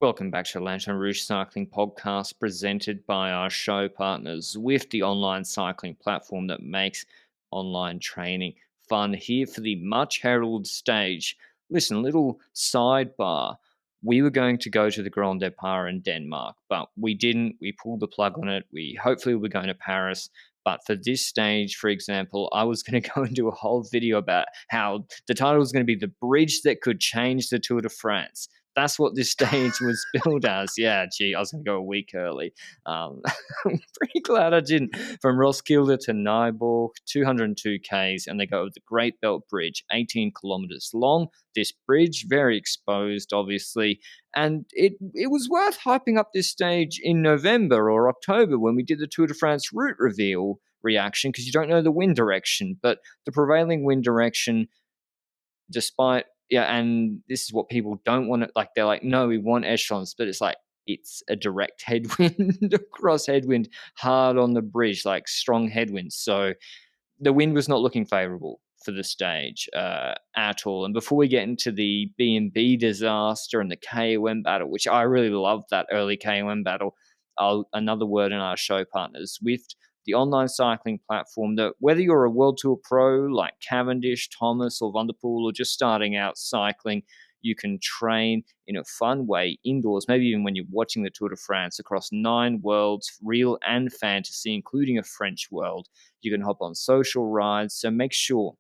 Welcome back to the Lanterne Rouge Cycling Podcast, presented by our show partners, Zwift, the online cycling platform that makes online training fun. Here for the much heralded stage. Listen, a little sidebar. We were going to go to the Grand Depart in Denmark, but we didn't. We pulled the plug on it. We hopefully were going to Paris. But for this stage, for example, I was going to go and do a whole video about how the title was going to be The Bridge That Could Change the Tour de France. That's what this stage was billed as. Yeah, gee, I was going to go a week early. I'm pretty glad I didn't. From Roskilde to Nyborg, 202 Ks, and they go over the Great Belt Bridge, 18 kilometers long. This bridge, very exposed, obviously, and it was worth hyping up this stage in November or October when we did the Tour de France route reveal reaction, because you don't know the wind direction, but the prevailing wind direction, despite and this is what people don't want to, like, they're like, no, we want echelons, but it's like, it's a direct headwind across headwind, hard on the bridge, like strong headwinds. So the wind was not looking favorable for the stage at all. And before we get into the B&B disaster and the KOM battle, which I really loved, that early KOM battle, another word in our show partners, Zwift, the online cycling platform that, whether you're a World Tour pro like Cavendish, Thomas, or Van der Poel, or just starting out cycling, you can train in a fun way indoors, maybe even when you're watching the Tour de France, across 9 worlds, real and fantasy, including a French world. You can hop on social rides, so make sure,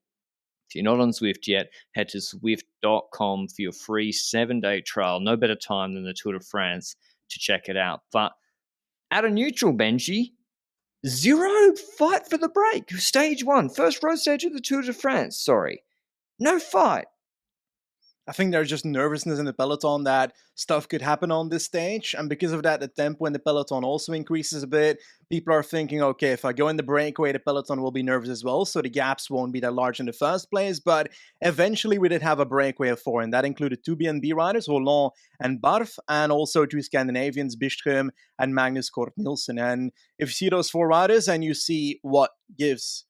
if you're not on Zwift yet, head to Zwift.com for your free 7-day trial. No better time than the Tour de France to check it out. But at a neutral, Benji, zero fight for the break. Stage 1, first road stage of the Tour de France. Sorry. No fight. I think there's just nervousness in the peloton that stuff could happen on this stage. And because of that, the tempo in the peloton also increases a bit. People are thinking, okay, if I go in the breakaway, the peloton will be nervous as well. So the gaps won't be that large in the first place. But eventually we did have a breakaway of 4. And that included 2 B&B riders, Roland and Barf, and also 2 Scandinavians, Byström and Magnus Cort Nielsen. And if you see those 4 riders and you see what gives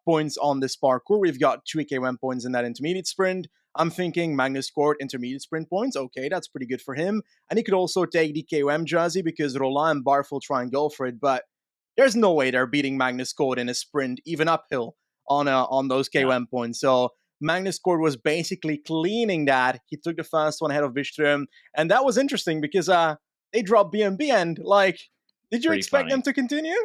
points on this parkour, we've got 2 KOM points in that intermediate sprint. I'm thinking Magnus Cort intermediate sprint points. Okay, that's pretty good for him. And he could also take the KOM jersey because Roland and Barf will try and go for it. But there's no way they're beating Magnus Cort in a sprint, even uphill, on those KOM points. So Magnus Cort was basically cleaning that. He took the first one ahead of Byström. And that was interesting because they dropped B&B. And, like, did you expect them to continue?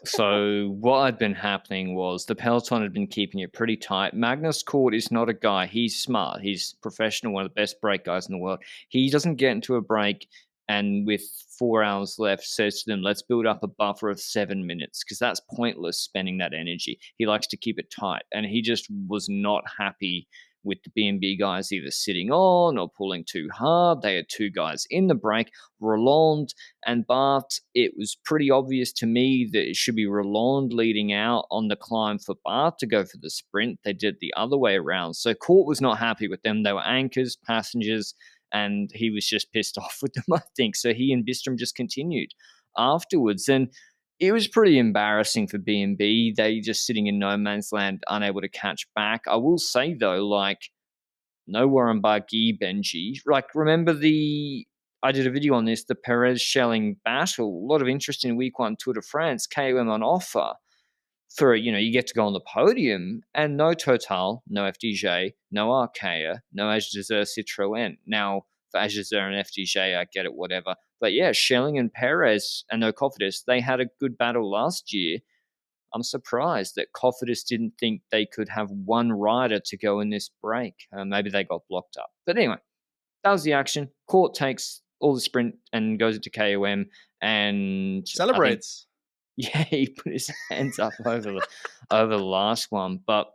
So what had been happening was the peloton had been keeping it pretty tight. Magnus Cort is not a guy. He's smart. He's professional, one of the best break guys in the world. He doesn't get into a break and with 4 hours left says to them, let's build up a buffer of 7 minutes, because that's pointless spending that energy. He likes to keep it tight. And he just was not happy with the B&B guys either sitting on or pulling too hard. They had 2 guys in the break, Roland and Bart. It was pretty obvious to me that it should be Roland leading out on the climb for Bart to go for the sprint. They did the other way around. So Cort was not happy with them. They were anchors, passengers, and he was just pissed off with them, I think. So he and Byström just continued afterwards. And it was pretty embarrassing for B&B. They just sitting in no man's land, unable to catch back. I will say, though, like, no Warren Barguil, Benji. Like, remember I did a video on this, the Perez-Schelling battle. A lot of interest in week 1 Tour de France, KOM on offer for, you get to go on the podium, and no Total, no FDJ, no Arkea, no Agilzer Citroën. Now, for Agilzer and FDJ, I get it, whatever. But yeah, Schelling and Perez and no Cofidis, they had a good battle last year. I'm surprised that Cofidis didn't think they could have one rider to go in this break. Maybe they got blocked up. But anyway, that was the action. Cort takes all the sprint and goes into KOM and celebrates. He put his hands up over the last one. But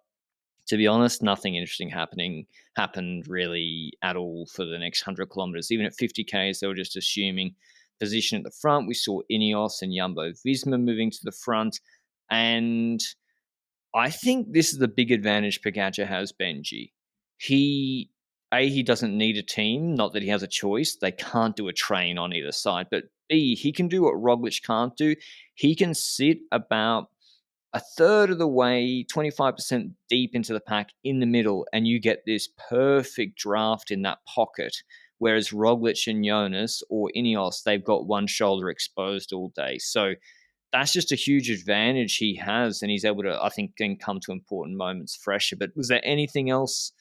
to be honest, nothing interesting happened really at all for the next 100 kilometers. Even at 50 Ks, they were just assuming position at the front. We saw Ineos and Jumbo-Visma moving to the front. And I think this is the big advantage Pogačar has, Benji. He doesn't need a team, not that he has a choice. They can't do a train on either side. But B, he can do what Roglic can't do. He can sit about a third of the way, 25% deep into the pack in the middle, and you get this perfect draft in that pocket whereas Roglic and Jonas or Ineos, they've got one shoulder exposed all day. So that's just a huge advantage he has, and he's able to, I think, can come to important moments fresher. But was there anything else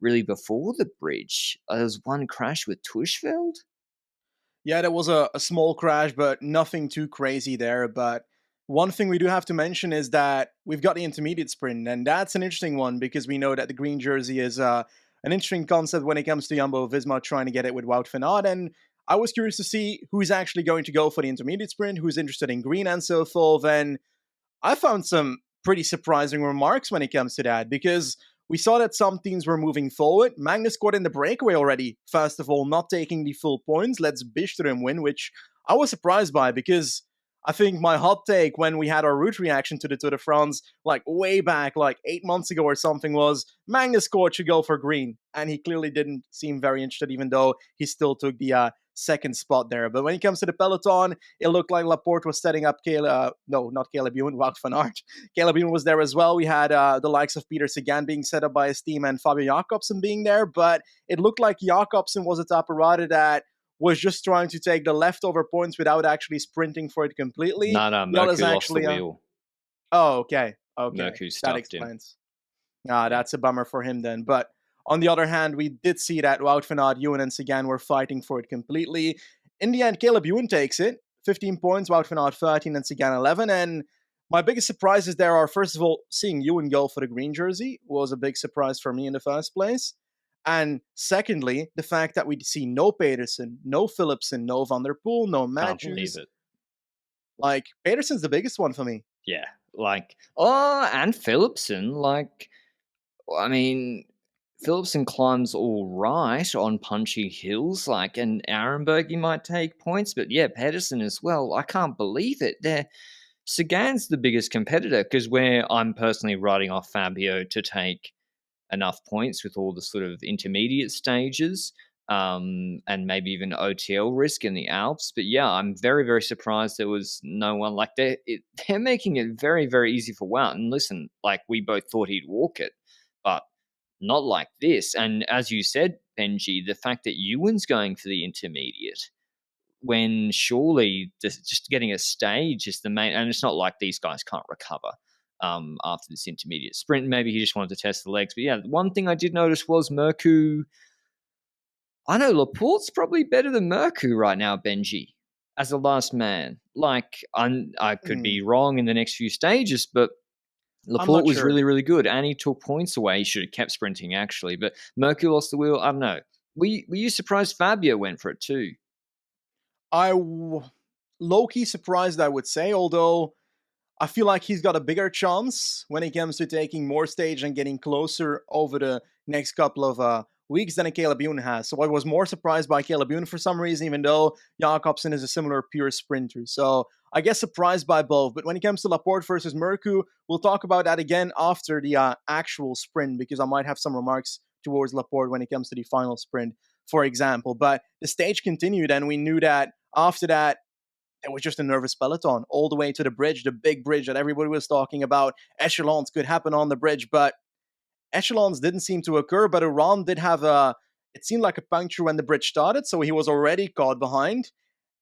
really before the bridge? There was one crash with Tushfeld? Yeah, there was a small crash, but nothing too crazy there. But one thing we do have to mention is that we've got the intermediate sprint, and that's an interesting one because we know that the green jersey is an interesting concept when it comes to Jumbo Visma trying to get it with Wout van Aert. And I was curious to see who's actually going to go for the intermediate sprint, who's interested in green and so forth. And I found some pretty surprising remarks when it comes to that because we saw that some teams were moving forward. Magnus scored in the breakaway already. First of all, not taking the full points. Let's Bistrom win, which I was surprised by because I think my hot take when we had our route reaction to the Tour de France, like way back, like 8 months ago or something, was Magnus scored should go for green. And he clearly didn't seem very interested, even though he still took the second spot there. But when it comes to the peloton, it looked like Laporte was setting up not Caleb Ewan, Wout van Aert. Caleb Ewan was there as well. We had the likes of Peter Sagan being set up by his team and Fabio Jakobsen being there, but it looked like Jakobsen was a top rider that was just trying to take the leftover points without actually sprinting for it completely. No, The others Mercu lost the actually, wheel. oh, okay, Mercu that stuffed him. explains. That's a bummer for him then. But on the other hand, we did see that Wout van Aert, Ewan, and Sagan were fighting for it completely. In the end, Caleb Ewan takes it. 15 points, Wout van Aert 13, and Sagan 11. And my biggest surprises there are, first of all, seeing Ewan go for the green jersey was a big surprise for me in the first place. And secondly, the fact that we see no Pedersen, no Philipsen, no Van der Poel, no Can't believe Matthews. it. Like, Pedersen's the biggest one for me. Yeah, and Philipsen, I mean, Philipsen climbs all right on punchy hills, and Arenberg he might take points, but yeah, Pedersen as well. I can't believe it. Sagan's the biggest competitor because where I'm personally writing off Fabio to take enough points with all the sort of intermediate stages, and maybe even OTL risk in the Alps. But yeah, I'm very, very surprised there was no one they're making it very, very easy for Wout. And listen, we both thought he'd walk it, but not like this. And as you said, Benji, the fact that Ewan's going for the intermediate when surely just getting a stage is the main, and it's not like these guys can't recover after this intermediate sprint. Maybe he just wanted to test the legs. But yeah, one thing I did notice was Mercu. I know Laporte's probably better than Mercu right now, Benji, as a last man. I could be wrong in the next few stages, but Laporte was really, really good, and he took points away. He should have kept sprinting, actually. But Mercu lost the wheel. I don't know. Were you surprised Fabio went for it too? Low-key surprised, I would say, although I feel like he's got a bigger chance when it comes to taking more stage and getting closer over the next couple of weeks than a Caleb Ewan has. So I was more surprised by Caleb Ewan for some reason, even though Jakobsen is a similar pure sprinter. So I guess surprised by both. But when it comes to Laporte versus Mercu, we'll talk about that again after the actual sprint, because I might have some remarks towards Laporte when it comes to the final sprint, for example. But the stage continued, and we knew that after that, it was just a nervous peloton all the way to the bridge, the big bridge that everybody was talking about. Echelons could happen on the bridge, but echelons didn't seem to occur. But Iran did have it seemed like a puncture when the bridge started, so he was already caught behind.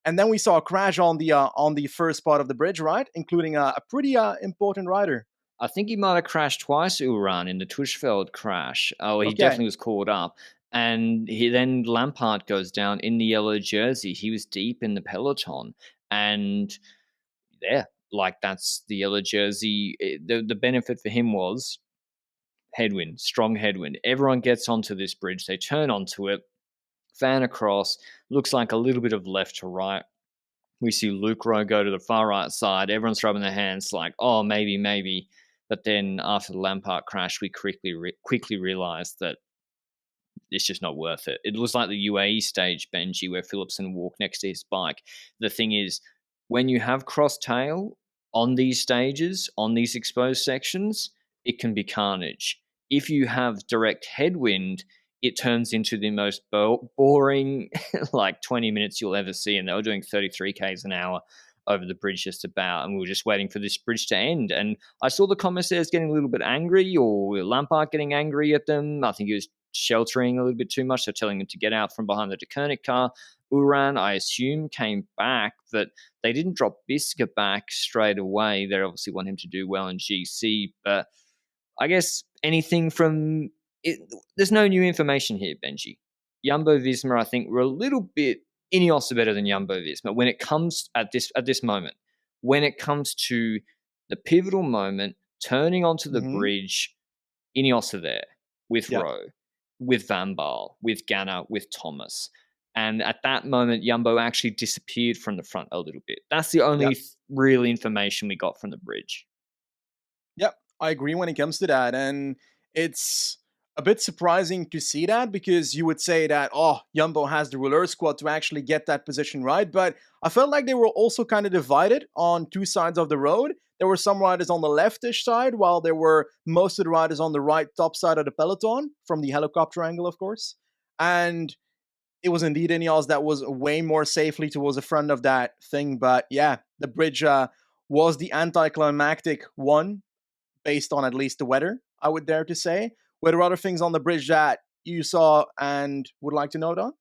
And then we saw a crash on the first part of the bridge, right? Including a pretty important rider. I think he might have crashed twice, Uran, in the Tushfeld crash. Oh, he definitely was caught up. And then Lampard goes down in the yellow jersey. He was deep in the peloton. And yeah, that's the yellow jersey. The benefit for him was headwind, strong headwind. Everyone gets onto this bridge. They turn onto it, fan across. Looks like a little bit of left to right. We see Luke Rowe go to the far right side. Everyone's rubbing their hands oh, maybe. But then after the Lampard crash, we quickly realized that it's just not worth it. It was like the UAE stage, Benji, where Philipsen walked next to his bike. The thing is, when you have cross tail on these stages, on these exposed sections, it can be carnage. If you have direct headwind, it turns into the most boring 20 minutes you'll ever see. And they were doing 33 k's an hour over the bridge just about, and we were just waiting for this bridge to end. And I saw the commissaires getting a little bit angry, or Lampard getting angry at them. I think he was sheltering a little bit too much. They're telling him to get out from behind the Deceuninck car. Uran, I assume, came back, but they didn't drop Biska back straight away. They obviously want him to do well in GC, but I guess anything from it, there's no new information here, Benji. Jumbo-Visma, I think, were a little bit Ineos are better than Jumbo-Visma when it comes at this moment. When it comes to the pivotal moment, turning onto the bridge, Ineos are there with Rowe, with Van Baal, with Ganna, with Thomas. And at that moment, Jumbo actually disappeared from the front a little bit. That's the only real information we got from the bridge. Yep, I agree when it comes to that. And it's a bit surprising to see that, because you would say that, oh, Jumbo has the rouleur squad to actually get that position right. But I felt like they were also kind of divided on two sides of the road. There were some riders on the leftish side, while there were most of the riders on the right top side of the peloton, from the helicopter angle, of course. And it was indeed Ineos that was way more safely towards the front of that thing. But yeah, the bridge was the anticlimactic one, based on at least the weather, I would dare to say. Were there other things on the bridge that you saw and would like to note on?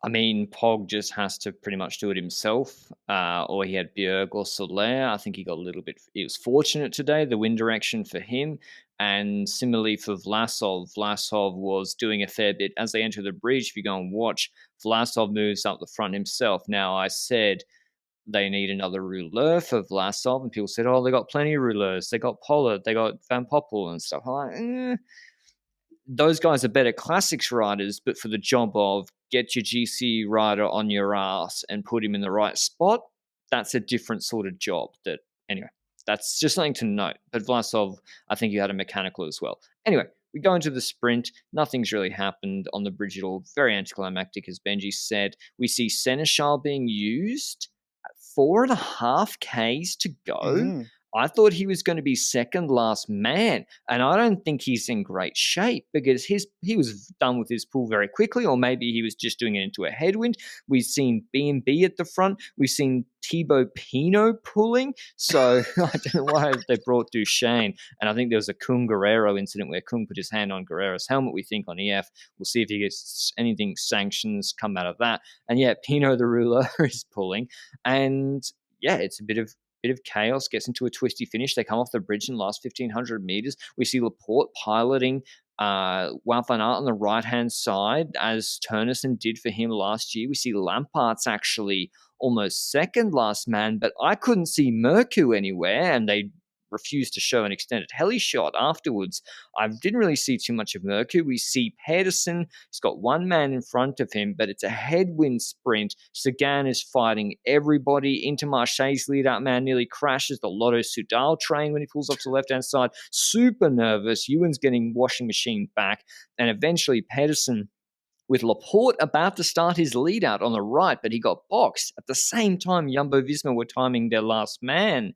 I mean, Pog just has to pretty much do it himself, or he had Bjerg or Soler. I think he got a little bit. He was fortunate today, the wind direction for him. And similarly for Vlasov, Vlasov was doing a fair bit as they enter the bridge. If you go and watch, Vlasov moves up the front himself. Now, I said they need another rouleur for Vlasov, and people said, oh, they got plenty of rouleurs. They got Pollard, they got Van Poppel and stuff. I'm like, those guys are better classics riders, but for the job of get your GC rider on your ass and put him in the right spot, that's a different sort of job. That anyway, that's just something to note. But Vlasov, I think you had a mechanical as well. Anyway, we go into the sprint. Nothing's really happened on the bridge at all. Very anticlimactic, as Benji said. We see Seneschal being used at 4.5 Ks to go. I thought he was going to be second last man, and I don't think he's in great shape, because he was done with his pull very quickly, or maybe he was just doing it into a headwind. We've seen B&B at the front. We've seen Thibaut Pinot pulling, so I don't know why they brought Duchesne, and I think there was a Kung Guerrero incident where Kung put his hand on Guerrero's helmet, we think, on EF. We'll see if he gets anything sanctions come out of that. And yeah, Pinot the ruler is pulling, and yeah, it's a bit of chaos, gets into a twisty finish. They come off the bridge in the last 1,500 meters. We see Laporte piloting Wout van Aert on the right-hand side, as Turnison did for him last year. We see Lampart's actually almost second last man, but I couldn't see Mercu anywhere, and they refused to show an extended heli shot afterwards. I didn't really see too much of Mercu. We see Pedersen. He's got one man in front of him, but it's a headwind sprint. Sagan is fighting everybody. Intermarché's lead-out man nearly crashes the Lotto Soudal train when he pulls off to the left-hand side. Super nervous. Ewan's getting washing machine back. And eventually Pedersen, with Laporte about to start his lead out on the right, but he got boxed. At the same time, Jumbo-Visma were timing their last man.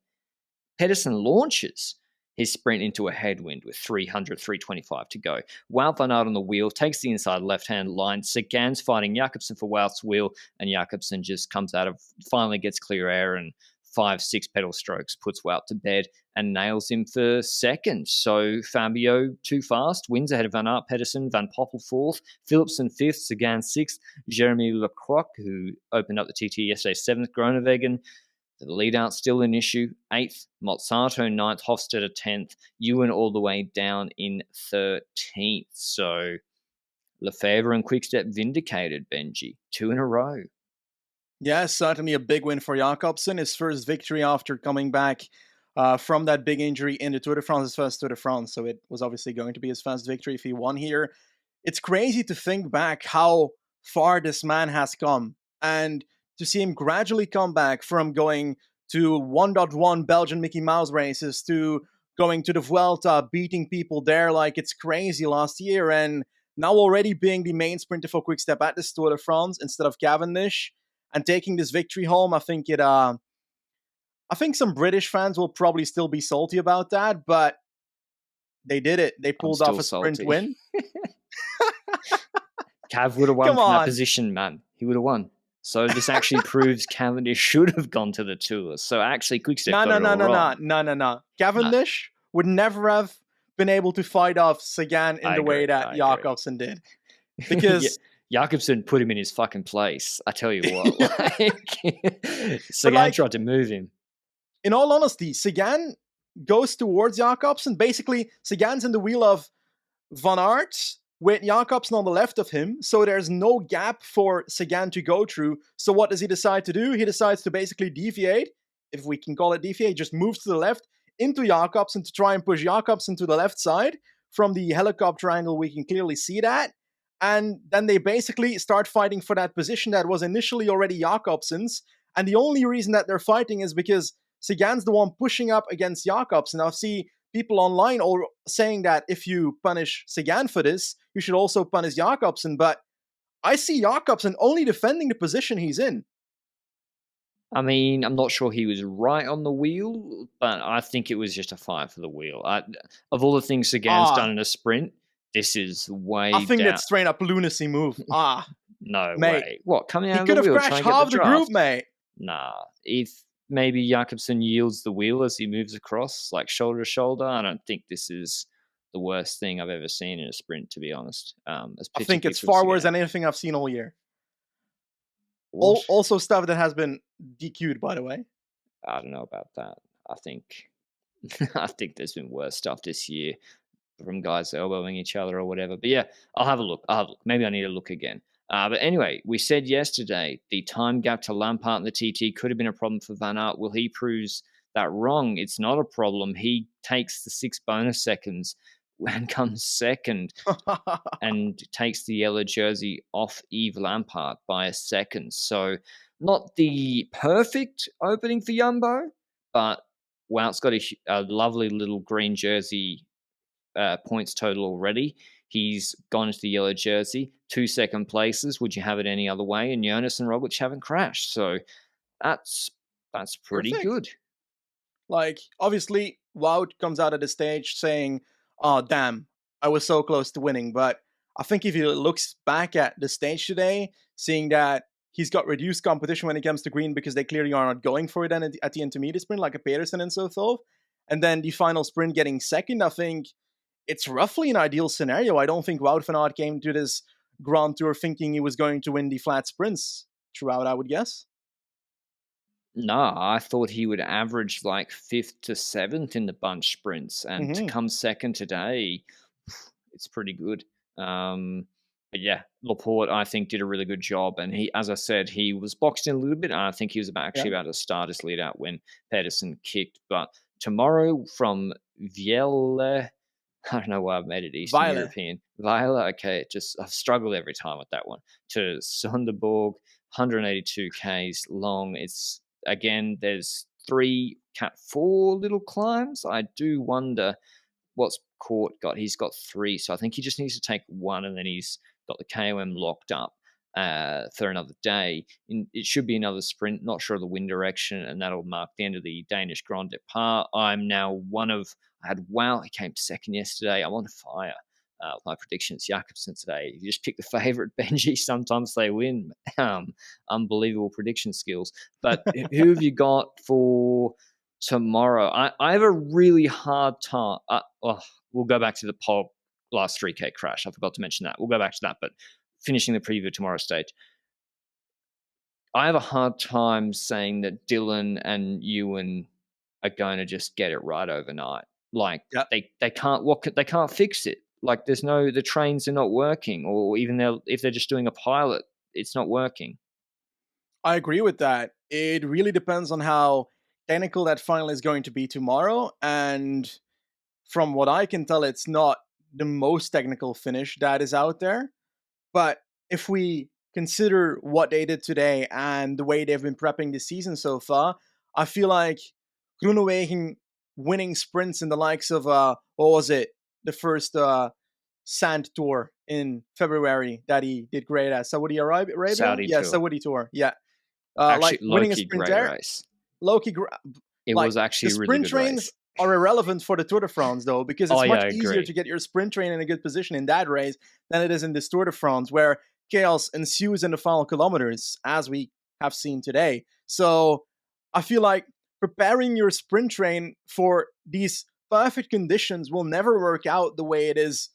Pedersen launches his sprint into a headwind with 325 to go. Wout van Aert on the wheel, takes the inside left-hand line. Sagan's fighting Jakobsen for Wout's wheel, and Jakobsen just comes out of, finally gets clear air, and 5-6 pedal strokes puts Wout to bed and nails him for second. So Fabio, too fast, wins ahead of Van Aert, Pedersen, Van Poppel fourth, Philipsen fifth, Sagan sixth, Jeremy Lecroc, who opened up the TT yesterday, seventh, Groenewegen. The lead-out still an issue. 8th, Mozzato 9th, Hofstadter 10th, Ewan all the way down in 13th. So Lefebvre and Quickstep vindicated, Benji. 2 in a row. Yeah, certainly a big win for Jakobsen. His first victory after coming back from that big injury in the Tour de France, his first Tour de France. So it was obviously going to be his first victory if he won here. It's crazy to think back how far this man has come. And to see him gradually come back from going to 1.1 Belgian Mickey Mouse races to going to the Vuelta, beating people there like it's crazy last year, and now already being the main sprinter for Quickstep at the Tour de France instead of Cavendish, and taking this victory home. I think some British fans will probably still be salty about that, but they did it. They pulled off a sprint win. Cav would have won from that position, man. He would have won. So this actually proves Cavendish should have gone to the Tour. So actually, Quickstep No. Cavendish would never have been able to fight off Sagan in the way that Jakobsen did. Because Jakobsen put him in his fucking place. I tell you what, Sagan like, tried to move him. In all honesty, Sagan goes towards Jakobsen. Basically, Sagan's in the wheel of Van Aert with Jakobsen on the left of him, so there's no gap for Sagan to go through. So what does he decide to do? He decides to basically deviate, if we can call it deviate, just moves to the left into Jakobsen to try and push Jakobsen to the left side. From the helicopter angle, we can clearly see that. And then they basically start fighting for that position that was initially already Jakobsen's. And the only reason that they're fighting is because Sagan's the one pushing up against Jakobsen. I see people online all saying that if you punish Sagan for this, you should also punish Jakobsen. But I see Jakobsen only defending the position he's in. I mean, I'm not sure he was right on the wheel, but I think it was just a fight for the wheel. Of all the things Sagan's done in a sprint, this is way I think that's straight up lunacy move. No mate. way. What, coming out he of the wheel? He could have crashed half the group, mate. Nah. If maybe Jakobsen yields the wheel as he moves across, like shoulder to shoulder, I don't think this is the worst thing I've ever seen in a sprint, to be honest. I think it's far worse than anything I've seen all year. Also stuff that has been DQ'd, by the way. I don't know about that. I think there's been worse stuff this year from guys elbowing each other or whatever. But yeah, I'll have a look. Maybe I need to look again. But anyway, we said yesterday the time gap to Lampard and the TT could have been a problem for Van Aert. Well, he proves that wrong. It's not a problem. He takes the 6 bonus seconds and comes second and takes the yellow jersey off Yves Lampard by a second. So not the perfect opening for Jumbo, but Wout's got a lovely little green jersey points total already. He's gone into the yellow jersey, 2 second places. Would you have it any other way? And Jonas and Roglic haven't crashed. So that's pretty perfect. Good. Like, obviously, Wout comes out of the stage saying, "Oh, damn, I was so close to winning." But I think if he looks back at the stage today, seeing that he's got reduced competition when it comes to green because they clearly are not going for it at the intermediate sprint, like a Pedersen and so forth, and then the final sprint getting second, I think it's roughly an ideal scenario. I don't think Wout van Aert came to this Grand Tour thinking he was going to win the flat sprints throughout, I would guess. No, I thought he would average like 5th to 7th in the bunch sprints, and to come second today, it's pretty good. But yeah, Laporte, I think, did a really good job, and he, as I said, he was boxed in a little bit, and I think he was about to start his lead out when Pedersen kicked. But tomorrow from Vielle, I don't know why I've made it Eastern European. Weiler, okay, I've struggled every time with that one. To Sonderborg, 182 Ks long. It's, again, there's 4 little climbs. I do wonder what's Court got. He's got 3, so I think he just needs to take 1, and then he's got the KOM locked up for another day. It should be another sprint, not sure of the wind direction, and that'll mark the end of the Danish Grand Depart. I'm now I had Wout, he came second yesterday. I'm on fire with my predictions. Jakobsen today. If you just pick the favourite Benji, sometimes they win. Unbelievable prediction skills. But who have you got for tomorrow? I have a really hard time. We'll go back to the last 3K crash. I forgot to mention that. We'll go back to that, but finishing the preview tomorrow stage. I have a hard time saying that Dylan and Ewan are going to just get it right overnight. Like, they can't. They can't fix it. Like, the trains are not working, or even if they're just doing a pilot, it's not working. I agree with that. It really depends on how technical that final is going to be tomorrow, and from what I can tell, it's not the most technical finish that is out there. But if we consider what they did today and the way they've been prepping the season so far, I feel like Groenewegen winning sprints in the likes of, what was it? The first sand tour in February that he did great at. Saudi Arabia? Saudi tour. Saudi tour. Yeah. Actually, winning a sprint there. Race. It was actually a really good race. The sprint trains are irrelevant for the Tour de France, though, because it's much easier to get your sprint train in a good position in that race than it is in this Tour de France, where chaos ensues in the final kilometers, as we have seen today. So I feel like preparing your sprint train for these perfect conditions will never work out the way it is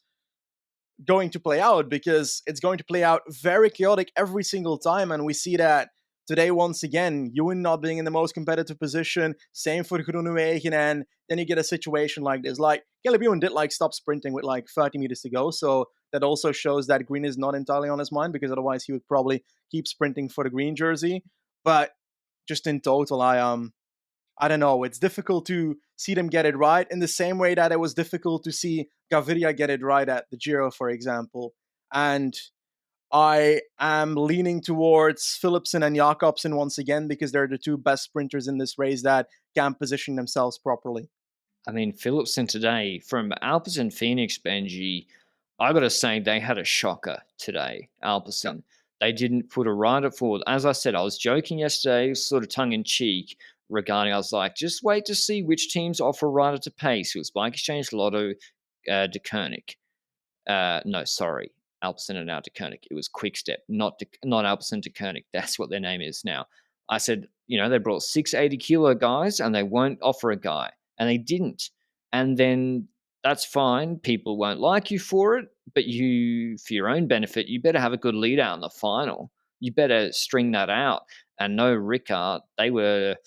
going to play out, because it's going to play out very chaotic every single time. And we see that today once again, Ewan not being in the most competitive position, same for Groenewegen, and then you get a situation like this. Like, Caleb Ewan did like stop sprinting with like 30 meters to go, so that also shows that green is not entirely on his mind, because otherwise he would probably keep sprinting for the green jersey. But just in total, I don't know. It's difficult to see them get it right in the same way that it was difficult to see Gaviria get it right at the Giro, for example. And I am leaning towards Philipsen and Jakobsen once again, because they're the two best sprinters in this race that can position themselves properly. I mean, Philipsen today from Alpes and Phoenix, Benji, I got to say they had a shocker today. Yeah. Alpecin, they didn't put a rider forward. As I said, I was joking yesterday, sort of tongue in cheek, regarding. I was like, just wait to see which teams offer a rider to pace. It was Bike Exchange, Lotto, De Koenig. No, sorry, Alpecin and now De Koenig. It was Quickstep, not Alpecin De Koenig. That's what their name is now. I said, they brought 680-kilo guys and they won't offer a guy, and they didn't. And then that's fine. People won't like you for it, but you, for your own benefit, you better have a good lead out in the final. You better string that out. And no Ricard, they were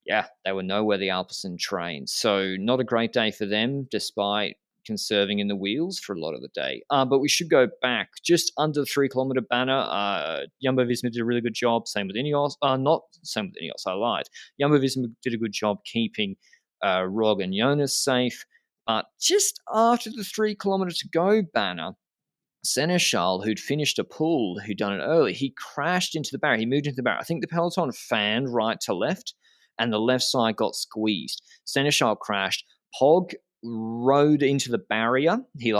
nowhere the Alpecin train. So not a great day for them, despite conserving in the wheels for a lot of the day. But we should go back just under the 3-kilometer banner. Jumbo Visma did a really good job. Same with Ineos. Not same with Ineos. I lied. Jumbo Visma did a good job keeping Rog and Jonas safe. But just after the 3-kilometer to go banner, Seneschal, who'd finished a pull, who'd done it early, he crashed into the barrier. He moved into the barrier. I think the peloton fanned right to left, and the left side got squeezed. Seneschal crashed. Pog rode into the barrier. He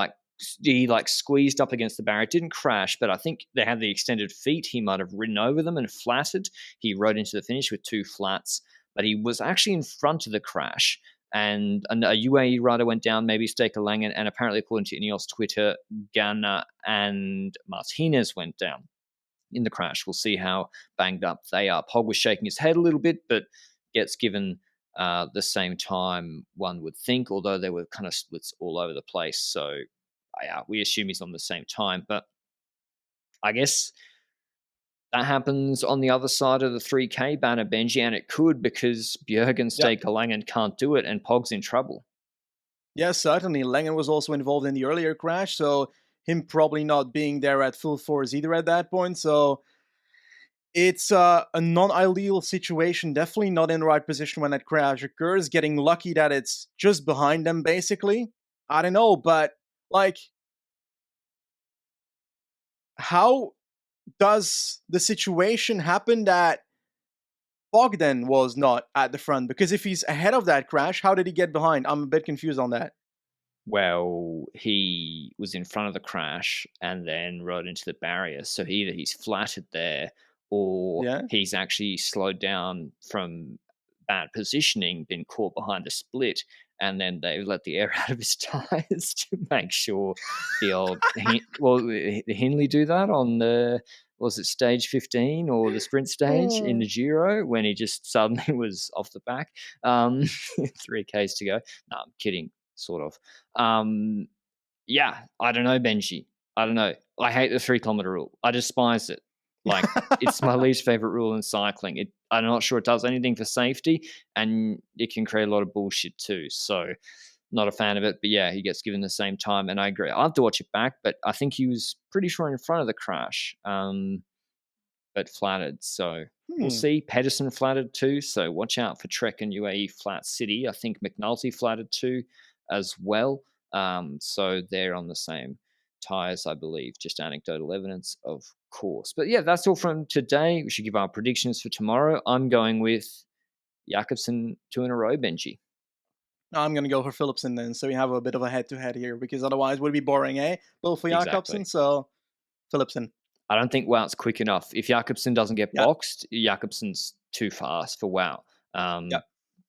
squeezed up against the barrier. Didn't crash, but I think they had the extended feet. He might have ridden over them and flatted. He rode into the finish with 2 flats, but he was actually in front of the crash. And a UAE rider went down, maybe Staker Langen, and apparently, according to Ineos Twitter, Ganna and Martinez went down in the crash. We'll see how banged up they are. Pog was shaking his head a little bit, but gets given the same time, one would think, although there were kind of splits all over the place. So, we assume he's on the same time. But I guess that happens on the other side of the 3K banner, Benji, and it could, because Björgen Staker Langen can't do it and Pog's in trouble. Yes, certainly. Langen was also involved in the earlier crash, so him probably not being there at full force either at that point. So it's a non-ideal situation, definitely not in the right position when that crash occurs. Getting lucky that it's just behind them, basically. I don't know, but like, how does the situation happen that Bogdan was not at the front? Because if he's ahead of that crash, how did he get behind? I'm a bit confused on that. Well, he was in front of the crash and then rode into the barrier. So either he's flattered there, or Yeah. he's actually slowed down from bad positioning, been caught behind the split, and then they let the air out of his tires to make sure the old Hindley do that on the, was it stage 15 or the sprint stage in the Giro, when he just suddenly was off the back. 3Ks to go. No, I'm kidding, sort of. I don't know, Benji. I don't know. I hate the 3-kilometer rule. I despise it. Like, it's my least favorite rule in cycling. I'm not sure it does anything for safety, and it can create a lot of bullshit too. So, not a fan of it. But yeah, he gets given the same time, and I agree. I'll have to watch it back, but I think he was pretty sure in front of the crash, but flattered. So we'll see. Pedersen flattered too. So watch out for Trek and UAE Flat City. I think McNulty flattered too as well. So they're on the same tires, I believe. Just anecdotal evidence, of course. But yeah, that's all from today. We should give our predictions for tomorrow. I'm going with Jakobsen 2 in a row, Benji. I'm going to go for Philipsen then, so we have a bit of a head-to-head here, because otherwise it would be boring, eh? Both for Jakobsen, so Philipsen. I don't think Wout's quick enough. If Jakobsen doesn't get boxed, Jakobsen's too fast for Wout.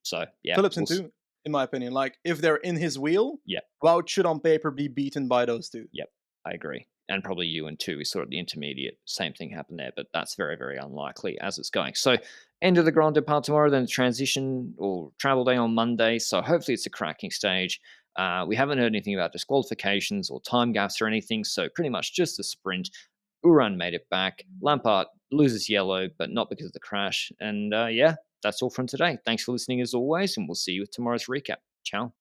So, yeah. Philipsen too, in my opinion. Like, if they're in his wheel, Yep. Wout should on paper be beaten by those two. Yep, I agree. and probably Ewan too. We saw at the intermediate, same thing happened there, but that's very, very unlikely as it's going. So end of the Grand Depart tomorrow, then the transition or travel day on Monday. So hopefully it's a cracking stage. We haven't heard anything about disqualifications or time gaps or anything, so pretty much just a sprint. Uran made it back. Lampard loses yellow, but not because of the crash. And yeah, that's all from today. Thanks for listening as always, and we'll see you with tomorrow's recap. Ciao.